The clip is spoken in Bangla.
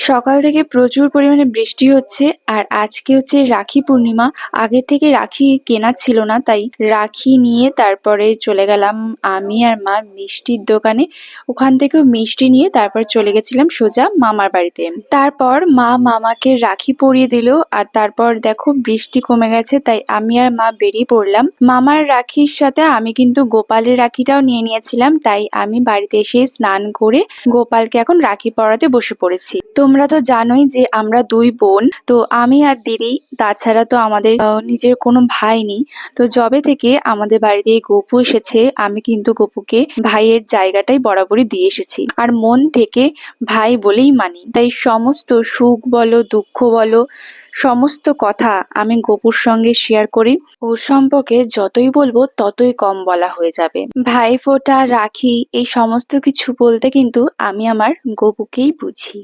সকাল থেকে প্রচুর পরিমাণে বৃষ্টি হচ্ছে আর আজকে হচ্ছে রাখি পূর্ণিমা। আগে থেকে রাখি কেনা ছিল না, তাই রাখি নিয়ে তারপরে চলে গেলাম আমি আর মা মিষ্টির দোকানে। ওখান থেকেও মিষ্টি নিয়ে তারপর চলে গেছিলাম সোজা মামার বাড়িতে। তারপর মা মামাকে রাখি পরিয়ে দিল আর তারপর দেখো বৃষ্টি কমে গেছে, তাই আমি আর মা বেরিয়ে পড়লাম। মামার রাখির সাথে আমি কিন্তু গোপালের রাখিটাও নিয়ে নিয়েছিলাম, তাই আমি বাড়িতে এসে স্নান করে গোপালকে এখন রাখি পরাতে বসে পড়েছি। তোমরা তো জানোই যে আমরা দুই বোন, তো আমি আর দিদি, তাছাড়া তো আমাদের নিজের কোনো ভাই নেই। তো যবে থেকে আমাদের বাড়িতে এই গপু এসেছে, আমি কিন্তু গপুকে ভাইয়ের জায়গাটাই বরাবরই দিয়ে এসেছি আর মন থেকে ভাই বলেই মানি। তাই সমস্ত সুখ বলো দুঃখ বলো সমস্ত কথা আমি গপুর সঙ্গে শেয়ার করি। ওর সম্পর্কে যতই বলবো ততই কম বলা হয়ে যাবে। ভাইফোঁটা রাখি এই সমস্ত কিছু বলতে কিন্তু আমি আমার গপুকেই বুঝি।